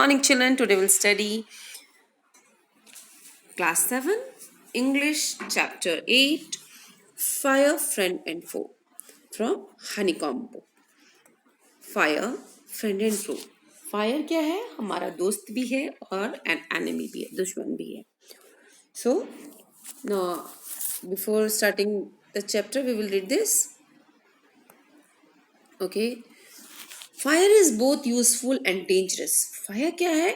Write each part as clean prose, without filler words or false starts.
morning, children. Today we'll study Class 7, English, Chapter 8, Fire, Friend and Foe from Honeycomb book. Fire, Friend and Foe. Fire क्या है? हमारा दोस्त भी है और an enemy भी है, दुश्मन भी है. So, now, before starting the chapter, we will read this. Okay. Fire is both useful and dangerous. Fire क्या है?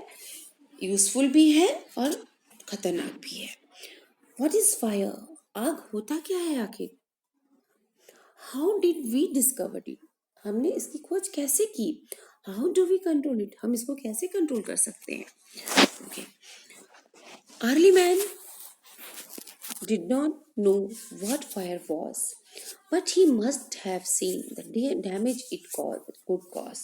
यूजफुल भी है और खतरनाक भी है. What is fire? आग होता क्या है आखिर? How did we discover it? हमने इसकी खोज कैसे की? How do we control it? हम इसको कैसे कंट्रोल कर सकते हैं? Okay. Early man did not know what fire was, but he must have seen the damage it could cause.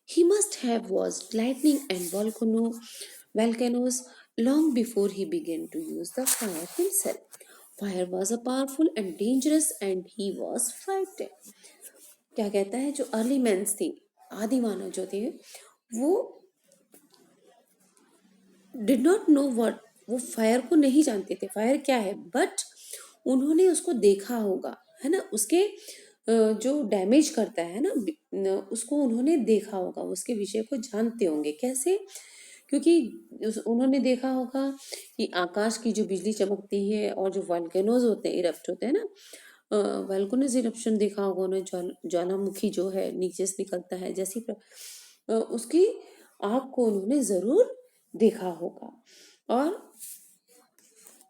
He must have watched lightning and volcanoes long before he began to use the fire himself. Fire was a powerful and dangerous and he was frightened. क्या कहता है जो early mains थे, आदि मानव जो थे, वो did not know what, वो फायर को नहीं जानते थे फायर क्या है, बट उन्होंने उसको देखा होगा, है ना, उसके जो डैमेज करता है ना, उसको उन्होंने देखा होगा, उसके विषय को जानते होंगे. कैसे? क्योंकि उन्होंने देखा होगा कि आकाश की जो बिजली चमकती है और जो वॉल्केनोज होते हैं, इरप्ट होते हैं ना, वॉल्केनोज इरप्शन देखा होगा उन्होंने, ज्वालामुखी जो है नीचे से निकलता है, जैसी उसकी आग को उन्होंने जरूर देखा होगा. और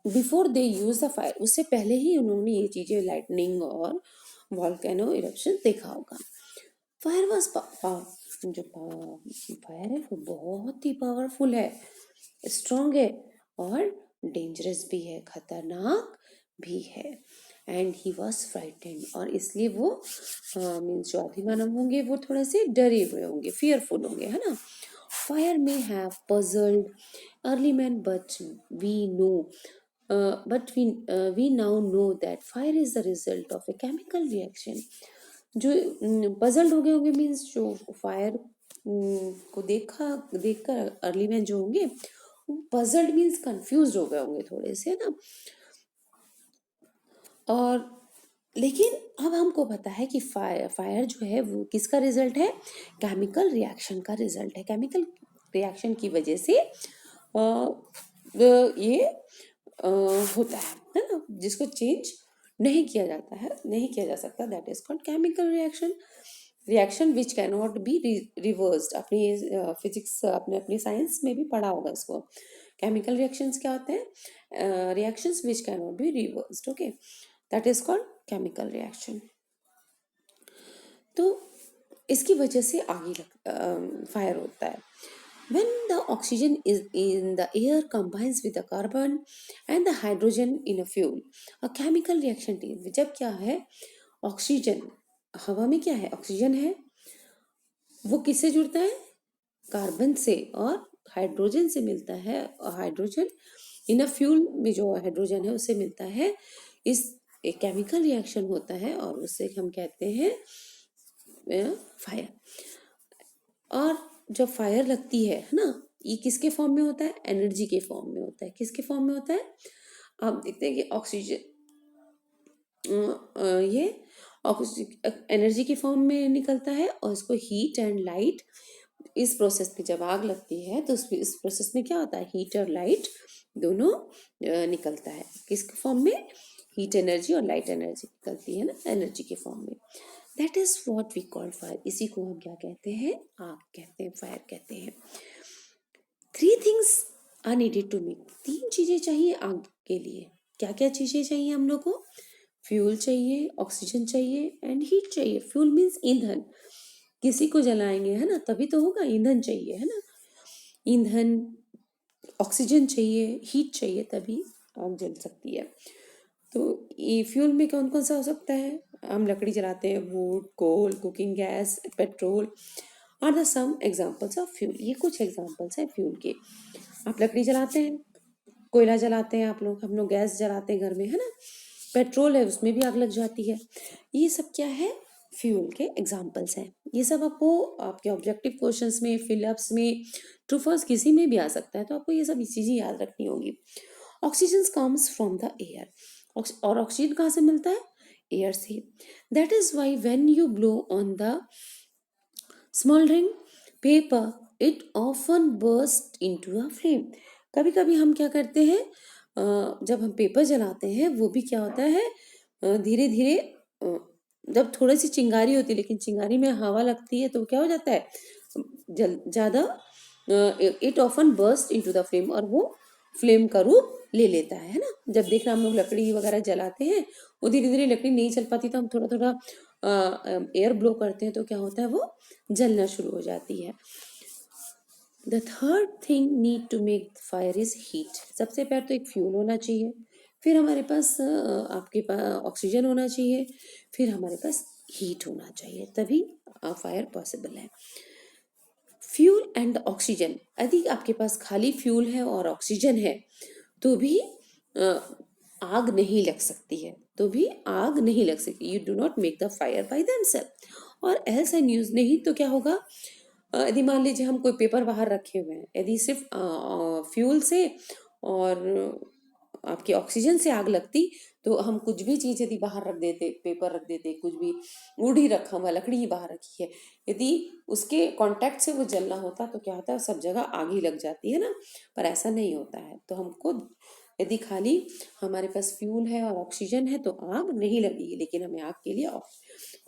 before they use the fire, उससे पहले ही उन्होंने ये चीजें, लाइटनिंग और वॉल्केनो इरप्शन देखा होगा. फायर वॉज जो फायर है वो बहुत ही पावरफुल है, स्ट्रॉन्ग है और डेंजरस भी है, खतरनाक भी है. एंड ही वॉज फ्राइटेंड, और इसलिए वो मीन्स जो आदिमानव होंगे वो थोड़े से डरे हुए होंगे, फियरफुल होंगे, है ना. Fire may have puzzled early men, but we now know that fire is the result of a chemical reaction. जो puzzled हो गए होंगे मीन्स जो फायर को देखकर अर्ली मैन जो होंगे, puzzled मीन्स कंफ्यूज हो गए होंगे थोड़े से, ना. और लेकिन अब हमको पता है कि फायर जो है वो किसका रिजल्ट है? केमिकल रिएक्शन का रिजल्ट है. केमिकल रिएक्शन की वजह से ये होता है ना, जिसको चेंज नहीं किया जाता है, नहीं किया जा सकता. That is called chemical reaction which can not be reversed. अपनी फिजिक्स, आपने अपनी साइंस में भी पढ़ा होगा इसको. केमिकल रिएक्शंस क्या होते हैं? Reactions which can not be reversed. Okay, that is called chemical reaction. तो इसकी वजह से आगे फायर होता है. When the oxygen is in the air combines with the carbon and the hydrogen in a fuel, a chemical reaction takes. जब क्या है, ऑक्सीजन, हवा में क्या है, ऑक्सीजन है, वो किससे जुड़ता है? कार्बन से, और हाइड्रोजन से मिलता है. और हाइड्रोजन इन अ फ्यूल में जो हाइड्रोजन है उससे मिलता है. इस एक केमिकल रिएक्शन होता है और उससे हम कहते हैं फायर. और जब फायर लगती है ना, ये किसके फॉर्म में होता है? एनर्जी के फॉर्म में होता है. किसके फॉर्म में होता है? आप देखते हैं कि ऑक्सीजन, ये एनर्जी के फॉर्म में निकलता है, और इसको हीट एंड लाइट, इस प्रोसेस में जब आग लगती है तो इस प्रोसेस में क्या होता है? हीट और लाइट दोनों निकलता है. किसके फॉर्म में? हीट एनर्जी और लाइट एनर्जी निकलती है ना, एनर्जी के फॉर्म में. That is what we call fire. इसी को हम क्या कहते हैं? आग कहते हैं, फायर कहते हैं. 3 things are needed to make. 3 चीजें चाहिए आग के लिए. क्या क्या चीजें चाहिए हम लोग को? फ्यूल चाहिए, ऑक्सीजन चाहिए एंड हीट चाहिए. फ्यूल मीन्स ईंधन, किसी को जलाएंगे, है ना, तभी तो होगा. ईंधन चाहिए, है ना, ईंधन, ऑक्सीजन चाहिए, हीट चाहिए, तभी आग जल सकती है. तो ये फ्यूल में कौन कौन सा हो सकता है? हम लकड़ी जलाते हैं, wood, coal, cooking gas, petrol are the some examples of fuel. ये कुछ एग्जाम्पल्स हैं फ्यूल के. आप लकड़ी जलाते हैं, कोयला जलाते हैं, आप लोग, हम लोग गैस जलाते हैं घर में, है ना, पेट्रोल है उसमें भी आग लग जाती है. ये सब क्या है? फ्यूल के एग्जाम्पल्स हैं। ये सब आपको आपके ऑब्जेक्टिव क्वेश्चंस में, फिलअप्स में, ट्रू फॉल्स किसी में भी आ सकता है, तो आपको ये सब चीज़ें याद रखनी होगी। Oxygen comes from the air, और ऑक्सीजन कहाँ से मिलता है? एयर से। That is why when you blow on the smouldering paper it often burst into a flame. कभी कभी हम क्या करते हैं, जब हम पेपर जलाते हैं वो भी क्या होता है, धीरे धीरे जब थोड़ी सी चिंगारी होती है, लेकिन चिंगारी में हवा लगती है तो क्या हो जाता है, जल ज़्यादा, it often burst into the flame, और वो फ्लेम का रूप ले लेता है ना। जब देखना हम लोग लकड़ी वगैरह जलाते हैं, वो धीरे धीरे लकड़ी नहीं चल पाती तो हम थोड़ा थोड़ा एयर ब्लो करते हैं तो क्या होता है, वो जलना शुरू हो जाती है। The third thing need to make fire is heat. सबसे पहले तो एक फ्यूल होना चाहिए, फिर हमारे पास आपके पास ऑक्सीजन होना चाहिए, फिर हमारे पास हीट होना चाहिए, तभी फायर पॉसिबल है। फ्यूल एंड ऑक्सीजन, यदि आपके पास खाली फ्यूल है और ऑक्सीजन है तो भी आग नहीं लग सकती है, तो भी आग नहीं लग सकती। You do not make the fire by themselves. और एल्स एंड यूज नहीं तो क्या होगा, यदि मान लीजिए हम कोई पेपर बाहर रखे हुए हैं, यदि सिर्फ फ्यूल से और आपकी ऑक्सीजन से आग लगती तो हम कुछ भी चीज़ यदि बाहर रख देते, पेपर रख देते, कुछ भी वुड ही रखा हुआ, लकड़ी ही बाहर रखी है, यदि उसके कांटेक्ट से वो जलना होता तो क्या होता है, सब जगह आग ही लग जाती है ना। पर ऐसा नहीं होता है, तो हमको यदि खाली हमारे पास फ्यूल है और ऑक्सीजन है तो आग नहीं लगेगी, लेकिन हमें आग के लिए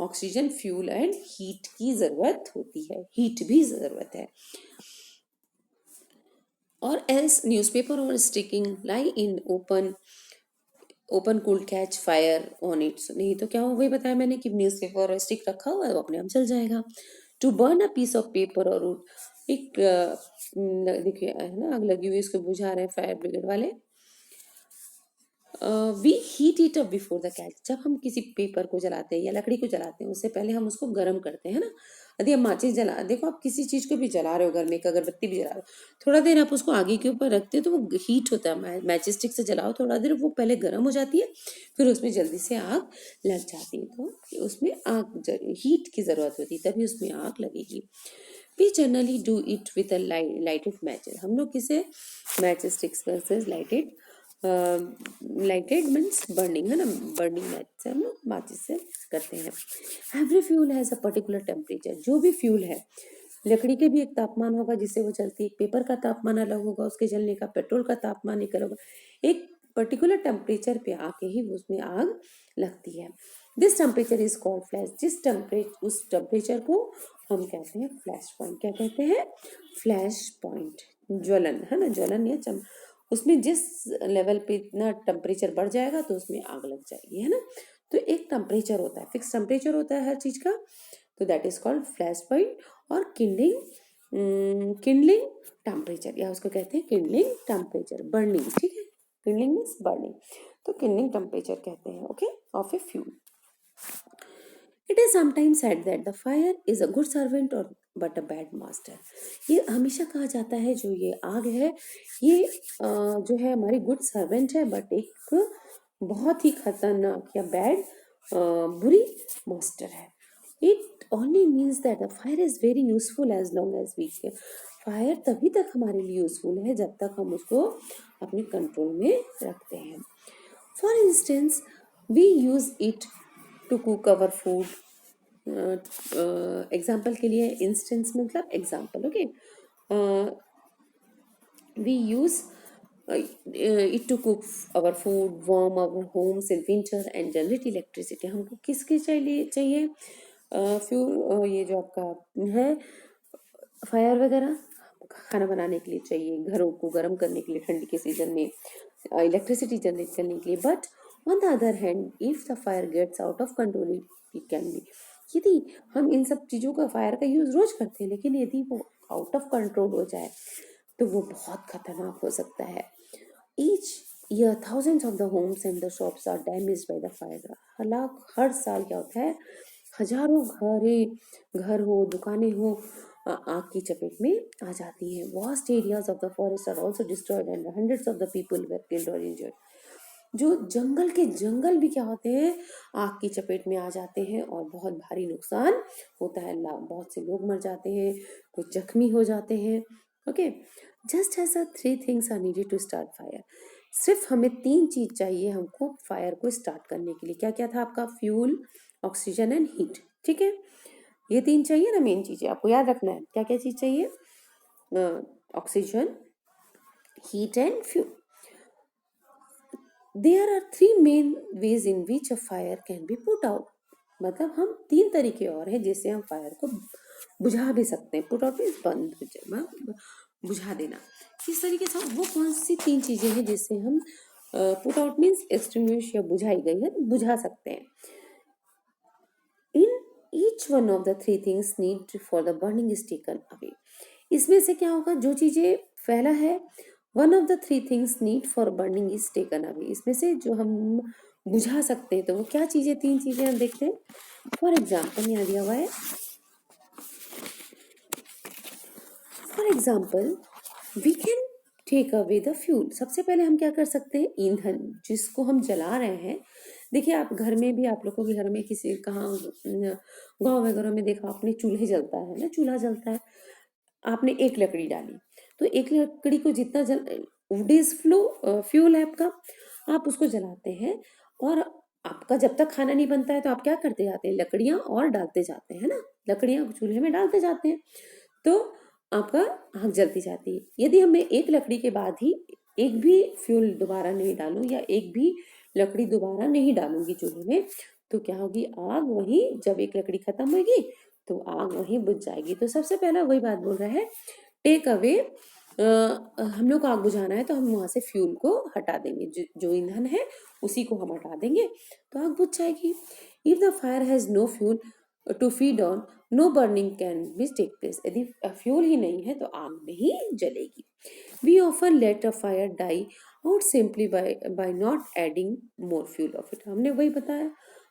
ऑक्सीजन, फ्यूल एंड हीट की जरूरत होती है, हीट भी जरूरत है। और एल्स न्यूज़पेपर और sticking lie in open cooled catch fire on it. नहीं तो क्या हो, वही बताया मैंने कि न्यूज़पेपर और स्टिक रखा हुआ है वो अपने आप जल जाएगा। To burn a piece of paper और वुड, एक देखिए है ना, आग लगी हुई, इसको बुझा रहे हैं फायर ब्रिगेड वाले। We heat it up before the catch. जब हम किसी पेपर को जलाते हैं या लकड़ी को जलाते हैं, उससे पहले हम उसको गर्म करते हैं ना। यदि हम माचिस जला, देखो आप किसी चीज को भी जला रहे हो, घर में एक अगरबत्ती भी जला रहे हो, थोड़ा देर आप उसको आगे के ऊपर रखते हो तो वो हीट होता है। मैचिस स्टिक से जलाओ थोड़ा देर, वो पहले गर्म हो जाती है, फिर उसमें जल्दी से आग लग जाती है, तो उसमें आग हीट की जरूरत होती है, तभी उसमें आग लगेगी। We generally do it with a lighted matches. हम लोग किसे matches sticks versus lighted, lighted means burning है ना, बर्निंग मैच से हम लोग माचिस से करते हैं। Every fuel has a particular temperature. जो भी फ्यूल है, लकड़ी के भी एक तापमान होगा जिससे वो चलती है, पेपर का तापमान अलग होगा उसके जलने का, पेट्रोल का तापमान एक अलग होगा, एक पर्टिकुलर टेम्परेचर पे आके ही उसमें आग लगती है। This temperature is called flash. जिस टेम्परेचर, उस टेम्परेचर को हम कहते हैं फ्लैश पॉइंट। क्या कहते हैं? Flash point. ज्वलन है ना, ज्वलन या उसमें जिस लेवल पे इतना टेम्परेचर बढ़ जाएगा तो उसमें आग लग जाएगी, है ना। तो एक टेम्परेचर होता है, फिक्स टेम्परेचर होता है हर चीज का, तो that is called flash point. और किंडलिंग टेम्परेचर, या उसको कहते हैं किंडलिंग टेम्परेचर, बर्निंग, ठीक है। किंडलिंग मीन्स बर्निंग, तो किंडलिंग टेम्परेचर कहते हैं, okay, of a fuel. It is sometimes said that the fire is a good servant और बट अ बैड मास्टर। ये हमेशा कहा जाता है जो ये आग है, ये जो है हमारी गुड सर्वेंट है, बट एक बहुत ही खतरनाक या बैड, बुरी मास्टर है। It only means that the fire is very useful as long as we care. Fire तभी तक हमारे लिए यूजफुल है जब तक हम उसको अपने कंट्रोल में रखते हैं। For instance we use it to cook our food. Example के लिए इंस्टेंस मतलब example, okay. We use it to cook our food, warm our homes in winter and generate electricity। हमको किसके चाहिए फ्यूल, ये जो आपका है फायर वगैरह, खाना बनाने के लिए चाहिए, घरों को गर्म करने के लिए ठंडी के सीजन में, इलेक्ट्रिसिटी जनरेट करने के लिए। But on the other hand if the fire gets out of control it can be. यदि हम इन सब चीज़ों का, फायर का यूज रोज करते हैं, लेकिन यदि वो आउट ऑफ कंट्रोल हो जाए तो वो बहुत खतरनाक हो सकता है। Each year thousands of the homes and the shops are damaged by the fire. हर साल क्या होता है, हजारों घर हो, दुकानें हो, आग की चपेट में आ जाती हैं। Vast areas of the forest are also destroyed and hundreds of the people were killed और इंजर्ड। जो जंगल के जंगल भी क्या होते हैं, आग की चपेट में आ जाते हैं और बहुत भारी नुकसान होता है, बहुत से लोग मर जाते हैं, कुछ जख्मी हो जाते हैं। Okay, just as a 3 things are needed to start fire. सिर्फ हमें 3 चीज चाहिए हमको फायर को स्टार्ट करने के लिए। क्या क्या था आपका? Fuel, oxygen and heat. ठीक है, ये 3 चाहिए ना, मेन चीजें आपको याद रखना है। क्या क्या चीज चाहिए? Oxygen, heat and fuel. There are 3 main ways in which a fire can be put out. मतलब हम 3 तरीके और हैं जिससे हम फायर को बुझा भी सकते हैं। पुट आउट मीन्स बंद, बुझा देना। किस तरीके से? वो कौन सी 3 चीजें हैं जिससे हम पुट आउट मीन्स एक्सटिंग्विश या बुझाई गई है, बुझा सकते हैं। In each one of the 3 things need for the burning is taken away. इसमें से क्या होगा? जो चीजें पहला है, one of the 3 things need for burning is taken away. इसमें से जो हम बुझा सकते हैं तो वो क्या चीजें, 3 चीजें हम देखते हैं। फॉर एग्जाम्पल यहाँ दिया हुआ है, for example we can take away the fuel. सबसे पहले हम क्या कर सकते हैं? ईंधन जिसको हम जला रहे हैं। देखिए, आप घर में भी, आप लोगों के घर में किसी कहाँ गाँव वगैरह में देखा आपने, चूल्हे जलता है ना, चूल्हा जलता है। आपने एक लकड़ी डाली तो एक लकड़ी को जितना वुड इज फ्यूल है आपका, आप उसको जलाते हैं। और आपका जब तक खाना नहीं बनता है तो आप क्या करते जाते हैं? लकड़ियां और डालते जाते हैं ना, लकड़ियां चूल्हे में डालते जाते हैं, तो आपका आग जलती जाती है। यदि हमें एक लकड़ी के बाद ही एक भी फ्यूल दोबारा नहीं डालूं या एक भी लकड़ी दोबारा नहीं डालूंगी चूल्हे में, तो क्या होगी? आग वहीं, जब एक लकड़ी खत्म होगी तो आग वहीं बुझ जाएगी। तो सबसे पहला वही बात बोल रहा है, टेक अवे। हम लोग को आग बुझाना है तो हम वहां से फ्यूल को हटा देंगे, जो ईंधन है उसी को हम हटा देंगे तो आग बुझ जाएगी। If the fire has no fuel to feed on, no burning can be take place. यदि फ्यूल ही नहीं है तो आग नहीं जलेगी। We often let a fire die out simply by not adding more fuel of it. हमने वही बताया,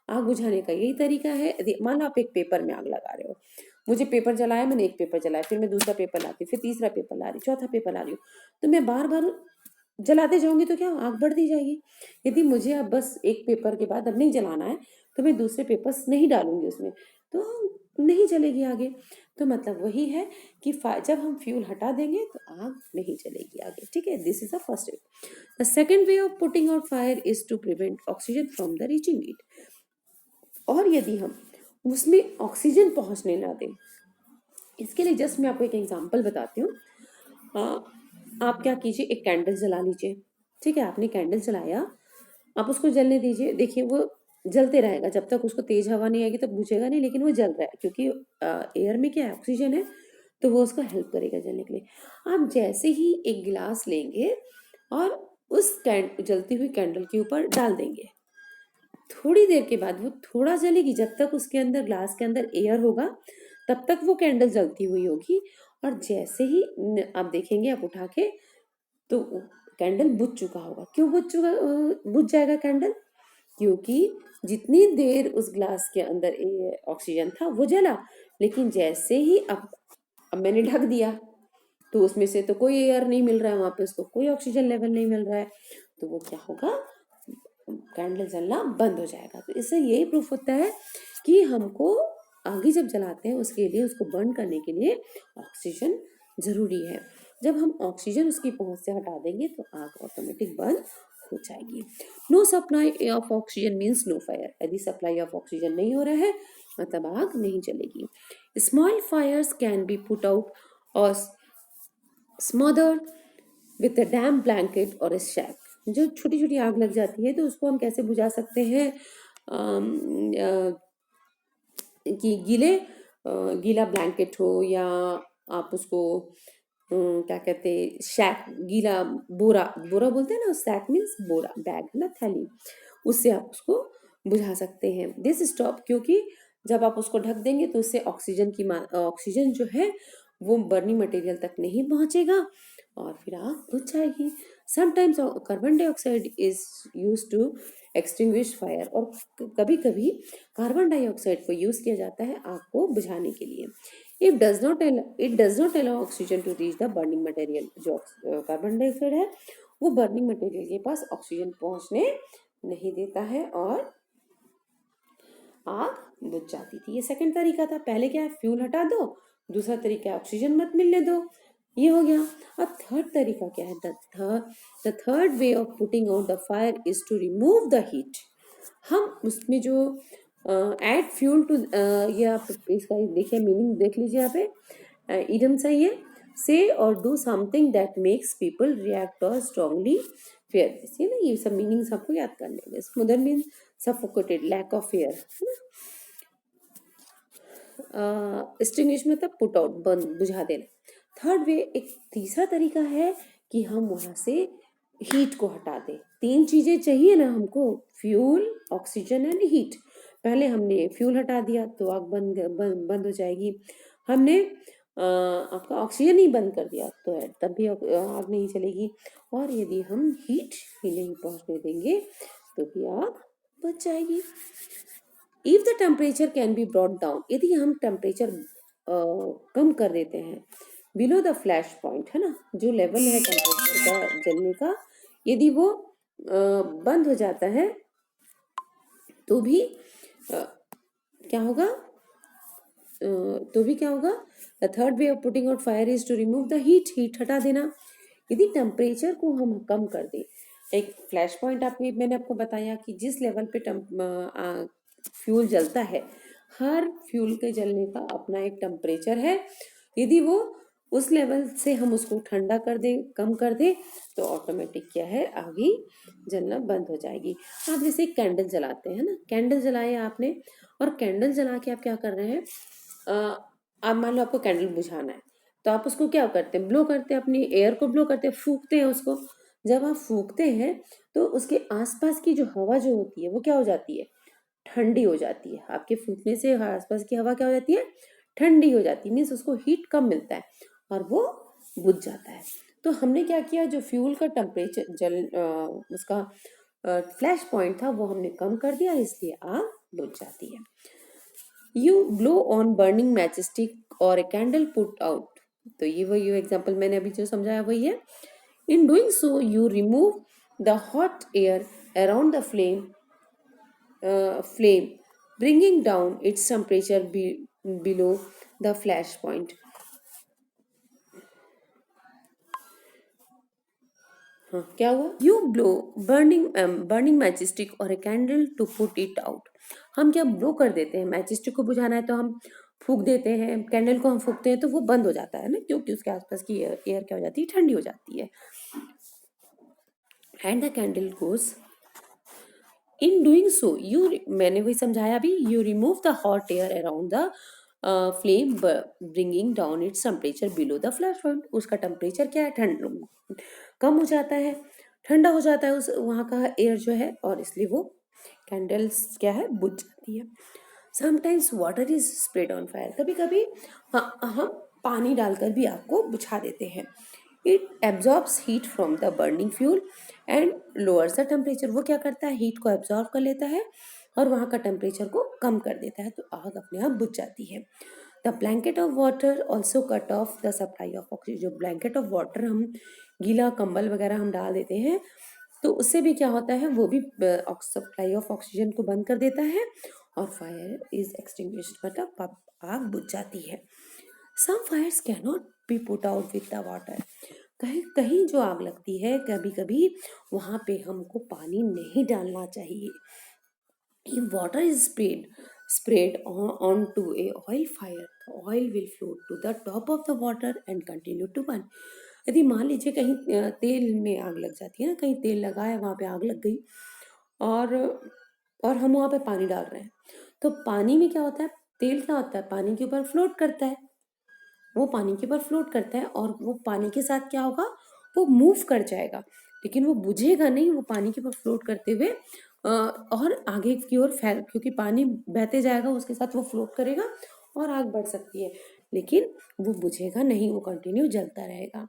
आग बुझाने का यही तरीका है। यदि मान लो आप एक पेपर में आग लगा रहे हो, मुझे पेपर जलाया, मैंने एक पेपर जलाया, फिर मैं दूसरा पेपर लाती हूँ, फिर तीसरा पेपर ला रही, चौथा पेपर ला रही हूँ, तो मैं बार बार जलाते जाऊंगी तो क्या आग बढ़ती जाएगी। यदि मुझे अब बस एक पेपर के बाद अब नहीं जलाना है तो मैं दूसरे पेपर्स नहीं डालूंगी उसमें, तो नहीं जलेगी आगे। तो मतलब वही है कि जब हम फ्यूल हटा देंगे तो आग नहीं जलेगी आगे। ठीक है, this is the first way. The second way of putting out fire is to prevent oxygen from the reaching it. और यदि हम उसमें ऑक्सीजन पहुंचने ना दें, इसके लिए जस्ट मैं आपको एक एग्जांपल बताती हूँ। आप क्या कीजिए, एक कैंडल जला लीजिए। ठीक है, आपने कैंडल जलाया, आप उसको जलने दीजिए। देखिए वो जलते रहेगा जब तक उसको तेज हवा नहीं आएगी, तब बुझेगा नहीं, लेकिन वो जल रहा है क्योंकि एयर में क्या है? ऑक्सीजन है, तो वो उसको हेल्प करेगा जलने के लिए। आप जैसे ही एक गिलास लेंगे और उस जलती हुई कैंडल के ऊपर डाल देंगे, थोड़ी देर के बाद वो थोड़ा जलेगी। जब तक उसके अंदर, ग्लास के अंदर एयर होगा तब तक वो कैंडल जलती हुई होगी। और जैसे ही आप देखेंगे, आप उठा के, तो कैंडल बुझ चुका होगा। क्यों बुझ जाएगा कैंडल? क्योंकि जितनी देर उस ग्लास के अंदर ऑक्सीजन था वो जला, लेकिन जैसे ही अब मैंने ढक दिया तो उसमें से तो कोई एयर नहीं मिल रहा है, वहां पे उसको कोई ऑक्सीजन लेवल नहीं मिल रहा है, तो वो क्या होगा? कैंडल जलना बंद हो जाएगा। तो इससे यही प्रूफ होता है कि हमको आगे जब जलाते हैं उसके लिए, उसको बर्न करने के लिए ऑक्सीजन जरूरी है। जब हम ऑक्सीजन उसकी पहुंच से हटा देंगे तो आग ऑटोमेटिक बंद हो जाएगी। No supply of oxygen means no fire. यदि सप्लाई ऑफ ऑक्सीजन नहीं हो रहा है मतलब आग नहीं चलेगी। Small fires can be put out और smothered with a damp blanket और a shack। जो छोटी छोटी आग लग जाती है तो उसको हम कैसे बुझा सकते हैं? कि गीला ब्लैंकेट हो, या आप उसको क्या कहते हैं, शैक, गीला बोरा, बोरा बोलते हैं ना, सैक मीन्स बोरा, बैग है ना, थैली, उससे आप उसको बुझा सकते हैं। दिस स्टॉप, क्योंकि जब आप उसको ढक देंगे तो उससे ऑक्सीजन जो है वो बर्निंग मटेरियल तक नहीं पहुंचेगा और फिर आग बुझ जाएगी। Sometimes carbon dioxide is use to extinguish fire. और कभी कभी कार्बन डाइऑक्साइड को यूज किया जाता है आग को बुझाने के लिए। It does not allow oxygen to reach the burning material. जो कार्बन डाइऑक्साइड है वो बर्निंग मटेरियल के पास ऑक्सीजन पहुंचने नहीं देता है और आग बुझ जाती थी। ये सेकंड तरीका था। पहले क्या है, फ्यूल हटा दो, दूसरा तरीका है ऑक्सीजन मत मिलने दो, ये हो गया। अब थर्ड तरीका क्या है, the third way of putting out the fire is to remove the heat. हम उसमें जो एड फ्यूल टू, ये आप इसका देखिए मीनिंग देख लीजिए यहाँ पे, इडम सही है, say or do something that makes people react or strongly fair. ये ना, ये सब मीनिंग्स आपको याद करने हैं। Smother mean suffocated, lack of air, है ना। एक्सटिंग्विश मतलब पुट आउट, बंद, बुझा देना। थर्ड वे, एक तीसरा तरीका है कि हम वहां से हीट को हटा दें। तीन चीजें चाहिए ना हमको, फ्यूल, ऑक्सीजन एंड हीट। पहले हमने फ्यूल हटा दिया तो आग बंद हो जाएगी। हमने आपका ऑक्सीजन ही बंद कर दिया तो तब भी आग नहीं चलेगी। और यदि हम हीट ही नहीं पहुंचने देंगे तो भी आग बुझ जाएगी। If the temperature can be brought down, यदि हम टेम्परेचर कम कर देते हैं बिलो द फ्लैश पॉइंट, है ना, जो लेवल है टेम्परेचर का जलने का, यदि वो बंद हो जाता है तो भी क्या होगा, the third way of putting out fire is to remove the heat हटा देना। यदि टेम्परेचर को हम कम कर दें, एक फ्लैश पॉइंट मैंने आपको बताया कि जिस लेवल पे फ्यूल जलता है, हर फ्यूल के जलने का अपना एक टेम्परेचर है। यदि वो उस लेवल से हम उसको ठंडा कर दें, कम कर दें, तो ऑटोमेटिक क्या है, आगे जलना बंद हो जाएगी। आप जैसे कैंडल जलाते हैं ना, कैंडल जलाए आपने, और कैंडल जला के आप क्या कर रहे हैं, आप मान लो आपको कैंडल बुझाना है, तो आप उसको क्या करते हैं, ब्लो करते हैं, अपनी एयर को ब्लो करते हैं, फूकते हैं उसको। जब आप फूकते हैं तो उसके आसपास की जो हवा जो होती है वो क्या हो जाती है, ठंडी हो जाती है। आपके फूकने से आसपास की हवा क्या हो जाती है, ठंडी हो जाती है, मीन्स उसको हीट कम मिलता है और वो बुझ जाता है। तो हमने क्या किया, जो फ्यूल का टेम्परेचर उसका फ्लैश पॉइंट था वो हमने कम कर दिया, इसलिए आग बुझ जाती है। You blow on burning match stick or a candle put out, तो ये वही एग्जाम्पल मैंने अभी जो समझाया वही है। In doing so you remove the hot air around the flame, bringing down its temperature below the flash point. हाँ, क्या हुआ, you blow burning match stick or a candle to put it out. हम क्या blow कर देते हैं, match stick को बुझाना है तो हम फूक देते हैं, कैंडल को हम फूकते हैं तो वो बंद हो जाता है ना, क्योंकि उसके आसपास की एयर क्या हो जाती है, ठंडी हो जाती है। And the candle goes, in doing so you, मैंने वही समझाया अभी, you remove the hot air around the flame, bringing down its temperature below the flash point. उसका टेम्परेचर क्या है, ठंड कम हो जाता है, ठंडा हो जाता है उस वहाँ का एयर जो है, और इसलिए वो कैंडल्स क्या है, बुझ जाती है। Sometimes water is spread on fire, कभी कभी हम पानी डालकर भी आपको बुझा देते हैं। It absorbs heat from the burning fuel and lowers the temperature, वो क्या करता है, हीट को एब्जॉर्ब कर लेता है और वहाँ का टेम्परेचर को कम कर देता है, तो आग अपने आप बुझ जाती है। The blanket of water also cut off the supply of oxygen, जो ब्लैंकेट ऑफ वाटर, हम गीला कंबल वगैरह हम डाल देते हैं तो उससे भी क्या होता है, वो भी सप्लाई ऑफ ऑक्सीजन को बंद कर देता है और फायर इज एक्सटिंग्विश्ड, मतलब आग बुझ जाती है। Some fires can not be put out with the water, कहीं कहीं जो आग लगती है कभी कभी वहां पे हमको पानी नहीं डालना चाहिए। If water is spread onto a oil fire, the oil will float to the top of the water and continue to burn. यदि मान लीजिए कहीं तेल में आग लग जाती है ना, कहीं तेल लगा है वहाँ पे आग लग गई, और हम वहाँ पे पानी डाल रहे हैं, तो पानी में क्या होता है, तेल क्या होता है, पानी के ऊपर फ्लोट करता है, वो पानी के ऊपर फ्लोट करता है और वो पानी के साथ क्या होगा, वो मूव कर जाएगा, लेकिन वो बुझेगा नहीं, वो पानी के ऊपर फ्लोट करते हुए और आगे की ओर फैल, क्योंकि पानी बहते जाएगा उसके साथ वो फ्लोट करेगा और आग बढ़ सकती है, लेकिन वो बुझेगा नहीं, वो कंटिन्यू जलता रहेगा।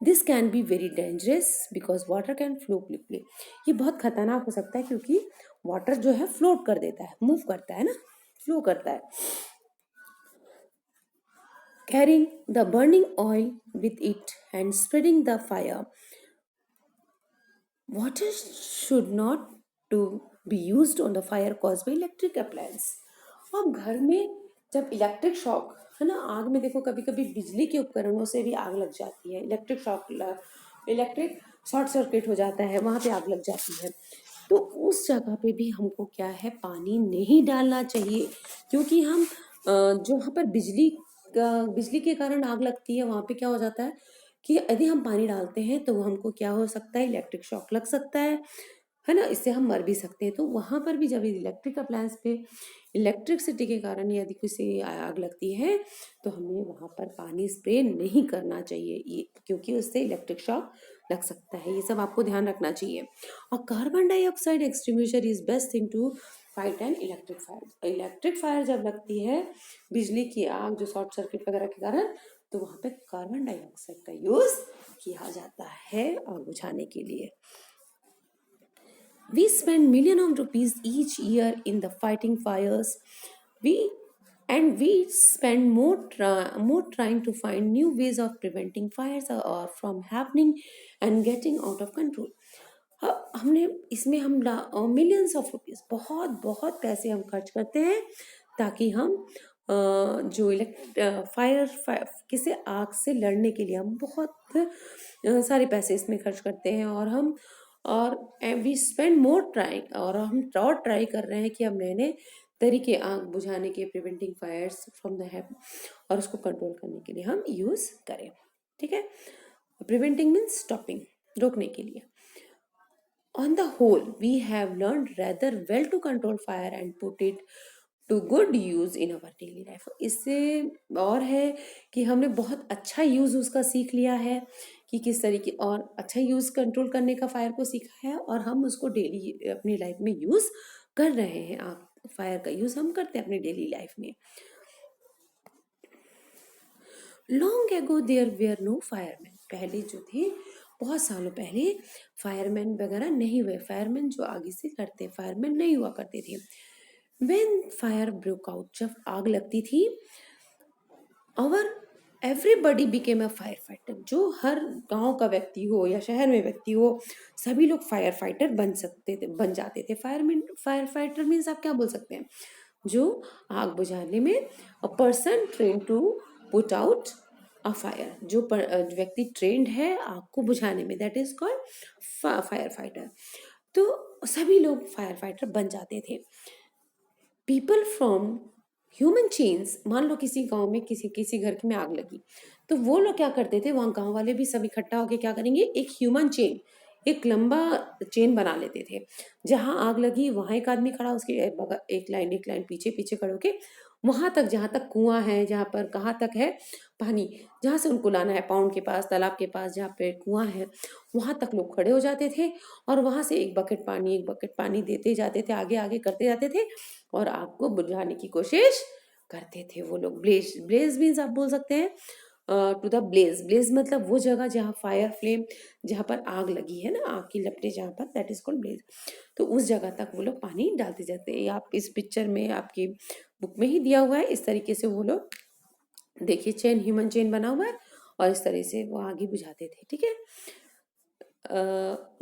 This can be very dangerous because water can flow quickly, ये बहुत खतरनाक हो सकता है क्योंकि वाटर जो है फ्लोट कर देता है, मूव करता है ना, फ्लो करता है। carrying the burning oil with it and spreading the fire. Water should not to be used on the fire caused by electric appliance. अब घर में जब इलेक्ट्रिक शॉक है ना, आग में देखो कभी कभी बिजली के उपकरणों से भी आग लग जाती है, इलेक्ट्रिक शॉर्ट सर्किट हो जाता है, वहां पे आग लग जाती है। तो उस जगह पे भी हमको क्या है, पानी नहीं डालना चाहिए, क्योंकि हम जो वहाँ पर बिजली के कारण आग लगती है, वहां पे क्या हो जाता है कि यदि हम पानी डालते हैं तो हमको क्या हो सकता है, इलेक्ट्रिक शॉक लग सकता है ना, इससे हम मर भी सकते हैं। तो वहां पर भी जब इलेक्ट्रिक अप्लायंस पे इलेक्ट्रिसिटी के कारण यदि किसी आग लगती है तो हमें वहां पर पानी स्प्रे नहीं करना चाहिए, ये क्योंकि उससे इलेक्ट्रिक शॉक लग सकता है। ये सब आपको ध्यान रखना चाहिए। और carbon dioxide extinguisher is best thing to fight an electric fire. Electric fire जब लगती है, बिजली की आग जो शॉर्ट सर्किट वगैरह के कारण, तो वहां पे कार्बन डाइऑक्साइड का यूज किया जाता है आग बुझाने के लिए। We spend millions of rupees each year in the fighting fires. We we spend more trying to find new ways of preventing fires or from happening and getting out of control. हमने इसमें हम millions of rupees, बहुत बहुत पैसे हम खर्च करते हैं ताकि हम जो किसी आग से लड़ने के लिए हम बहुत सारे पैसे इसमें खर्च करते हैं, और वी स्पेंड मोर ट्राइंग, और हम ट्राई कर रहे हैं कि हम नए नए तरीके आग बुझाने के, प्रिवेंटिंग फायर्स फ्रॉम द हैप, और उसको कंट्रोल करने के लिए हम यूज करें। ठीक है, प्रिवेंटिंग मीन्स स्टॉपिंग, रोकने के लिए। On the whole, we have learned rather well to control fire and put it to good use in our daily life. इससे और है कि हमने बहुत अच्छा यूज उसका सीख लिया है कि किस तरीके, और अच्छा यूज कंट्रोल करने का फायर को सीखा है, और हम उसको डेली अपनी लाइफ में यूज कर रहे हैं। आप फायर का यूज हम करते हैं अपनी डेली लाइफ में। Long ago there were no fireman. पहले जो थे, बहुत सालों पहले फायरमैन वगैरह नहीं हुए, फायरमैन जो आगे से लड़ते, फायरमैन नहीं हुआ करते थे। व्हेन फायर ब्रोक आउट, जब आग लगती थी, और everybody became a fire fighter. जो हर गांव का व्यक्ति हो या शहर में व्यक्ति हो, सभी लोग फायर फाइटर बन जाते थे। फायर फाइटर मीन्स आप क्या बोल सकते हैं, जो आग बुझाने में, a person train to put out a fire, जो व्यक्ति ट्रेंड है आग को बुझाने में, that is called fire fighter. तो सभी लोग फायर फाइटर बन जाते थे। पीपल फ्रॉम ह्यूमन चेन्स, मान लो किसी गांव में किसी किसी घर में आग लगी, तो वो लोग क्या करते थे, वहां गांव वाले भी सब इकट्ठा होकर क्या करेंगे, एक ह्यूमन चेन, एक लंबा चेन बना लेते थे। जहां आग लगी वहां एक आदमी खड़ा, उसके एक लाइन पीछे पीछे खड़े होके, वहां तक जहां तक कुआं है, जहां पर कहाँ तक है पानी, जहां से उनको लाना है, पाउंड के पास, तालाब के पास जहाँ पे कुआं है, वहां तक लोग खड़े हो जाते थे, और वहां से एक बकेट पानी देते जाते थे, आगे आगे करते जाते थे, और आग को बुझाने की कोशिश करते थे वो लोग। ब्लेज मीन्स आप बोल सकते हैं टू द ब्लेज मतलब वो जगह जहाँ फायर फ्लेम, जहाँ पर आग लगी है ना, आग की लपटें जहाँ पर, दैट इज कॉल्ड ब्लेज। तो उस जगह तक वो लोग पानी डालते जाते हैं। आप इस पिक्चर में आपकी बुक में ही दिया हुआ है, इस तरीके से वो लोग, देखिए चेन, ह्यूमन चेन बना हुआ है, और इस तरह से वो आगे बुझाते थे। ठीक है,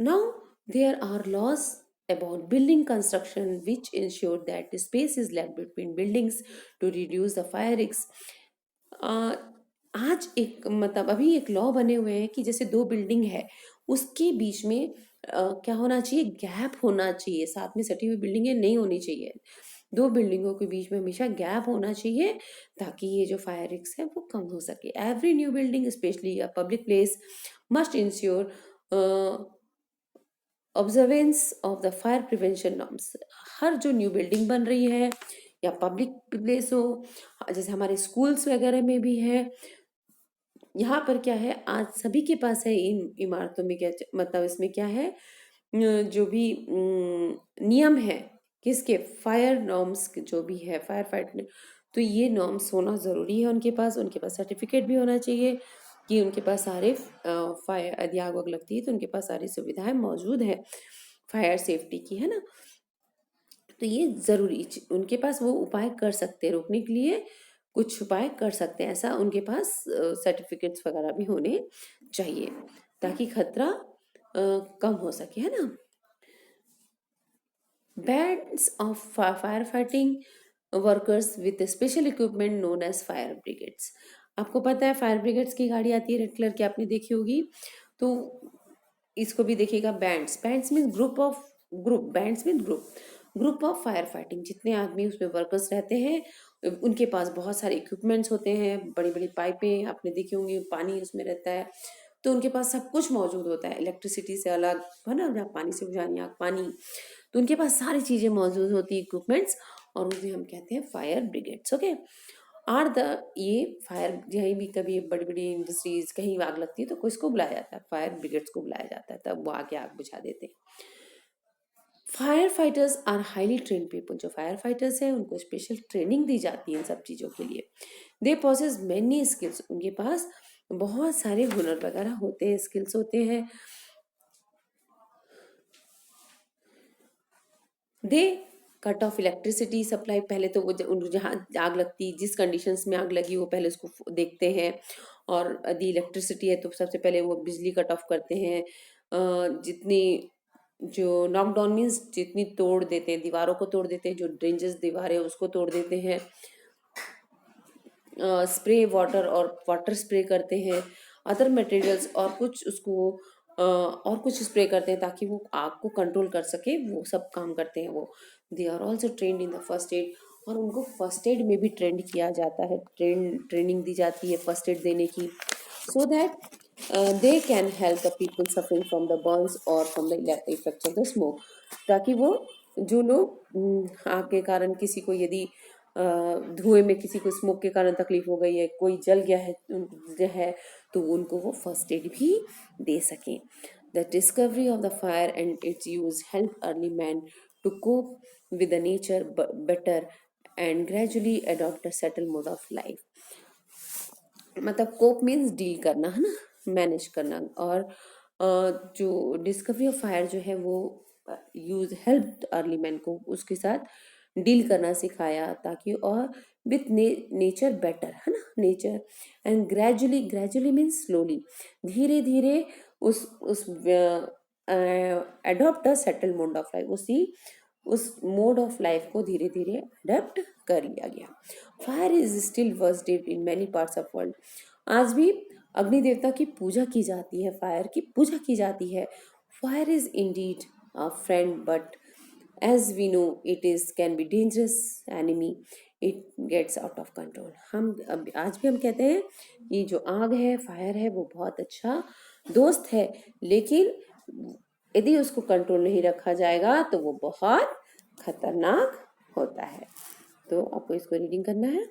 now there are laws about building construction which ensure that the space is left between buildings to reduce the fire risk. आज एक मतलब अभी एक लॉ बने हुए हैं कि जैसे दो बिल्डिंग है, उसके बीच में क्या होना चाहिए, गैप होना चाहिए, साथ में सटी हुई बिल्डिंगें नहीं होनी चाहिए। दो बिल्डिंगों के बीच में हमेशा गैप होना चाहिए, ताकि ये जो फायर रिस्क है वो कम हो सके। Every new building, specially a public place, must ensure observance of the fire prevention norms. हर जो न्यू बिल्डिंग बन रही है या पब्लिक प्लेस हो, जैसे हमारे स्कूल्स वगैरह में भी है, यहाँ पर क्या है, आज सभी के पास है इन इमारतों में, क्या मतलब इसमें क्या है, जो भी नियम है, किसके, फायर नॉर्म्स जो भी है, फायर फाइटर, तो ये नॉर्म्स होना ज़रूरी है उनके पास सर्टिफिकेट भी होना चाहिए कि उनके पास सारे फायर, यदि आग वाग लगती है तो उनके पास सारी सुविधाएं मौजूद है फायर सेफ्टी की, है ना। तो ये ज़रूरी, उनके पास वो उपाय कर सकते हैं रोकने के लिए, कुछ उपाय कर सकते हैं। ऐसा उनके पास सर्टिफिकेट्स वगैरह भी होने चाहिए ताकि खतरा कम हो सके, है ना। Bands of firefighting workers with special equipment known as fire brigades. आपको पता है फायर ब्रिगेड्स की गाड़ी आती है रेड कलर की, आपने देखी होगी। तो इसको भी देखिएगा, bands, bands mean group of, group, bands mean group, group of fire fighting. जितने आदमी उसमें वर्कर्स रहते हैं उनके पास बहुत सारे इक्विपमेंट्स होते हैं, बड़ी बड़ी पाइपें आपने देखी होंगी, पानी उसमें रहता है, तो उनके पास सब कुछ मौजूद होता है, इलेक्ट्रिसिटी से अलग, है ना, जहाँ पानी से बुझानी आग पानी, तो उनके पास सारी चीज़ें मौजूद होती है, इक्विपमेंट्स, और उन्हें हम कहते हैं fire brigades. Okay, are the, ये फायर, कहीं भी कभी बड़ी बड़ी इंडस्ट्रीज कहीं आग लगती है तो किसको बुलाया जाता है, फायर ब्रिगेड्स को बुलाया जाता है, तब वो आके आग बुझा देते हैं। Fire fighters are highly train people, जो फायर फाइटर्स हैं उनको स्पेशल ट्रेनिंग दी जाती है इन सब चीज़ों के लिए। दे पॉसेस मैनी स्किल्स, उनके पास बहुत सारे हुनर वगैरह होते हैं, स्किल्स होते हैं। दे कट ऑफ इलेक्ट्रिसिटी सप्लाई, पहले तो वो जहाँ आग लगती, जिस कंडीशंस में आग लगी वो पहले उसको देखते हैं, और यदि इलेक्ट्रिसिटी है तो सबसे पहले वो बिजली कट ऑफ करते हैं। जितनी, जो नॉकडाउन मीन्स जितनी तोड़ देते हैं, दीवारों को तोड़ देते हैं, जो डेंजरस दीवार है उसको तोड़ देते हैं। स्प्रे वाटर, और वाटर स्प्रे करते हैं, अदर मटेरियल्स, और कुछ उसको और कुछ स्प्रे करते हैं ताकि वो आग को कंट्रोल कर सके, वो सब काम करते हैं वो। They are also trained in the first aid, और उनको फर्स्ट एड में भी ट्रेंड किया जाता है, ट्रेनिंग दी जाती है फर्स्ट एड देने की, so that they can help the people suffering from the burns और from the effects of the smoke, ताकि वो जो लोग आग के कारण, किसी को यदि धुएं में किसी को स्मोक के कारण तकलीफ हो गई है, कोई जल गया है जो है, तो उनको वो फर्स्ट एड भी दे सकें। The discovery of the fire and its use help early man to cope with the nature better and gradually adopt a settle mode of life. मतलब कोप मीन्स डील करना, है ना, मैनेज करना, और जो डिस्कवरी ऑफ फायर जो है वो यूज हेल्प अर्ली मैन को उसके साथ डील करना सिखाया, ताकि, और विथ नेचर बेटर, है ना, nature, and gradually, gradually means slowly, धीरे धीरे उस adopt a settle mode of life, उस मोड ऑफ लाइफ को धीरे धीरे अडेप्ट कर लिया गया। Fire is still worshipped in many parts of world, आज भी अग्नि देवता की पूजा की जाती है, फायर की पूजा की जाती है। Fire is indeed a friend, but as we know it is can be dangerous enemy, it gets out of control। हम अब आज भी हम कहते हैं कि जो आग है, फायर है, वो बहुत अच्छा दोस्त है, लेकिन यदि उसको कंट्रोल नहीं रखा जाएगा तो वो बहुत खतरनाक होता है। तो आपको इसको रीडिंग करना है।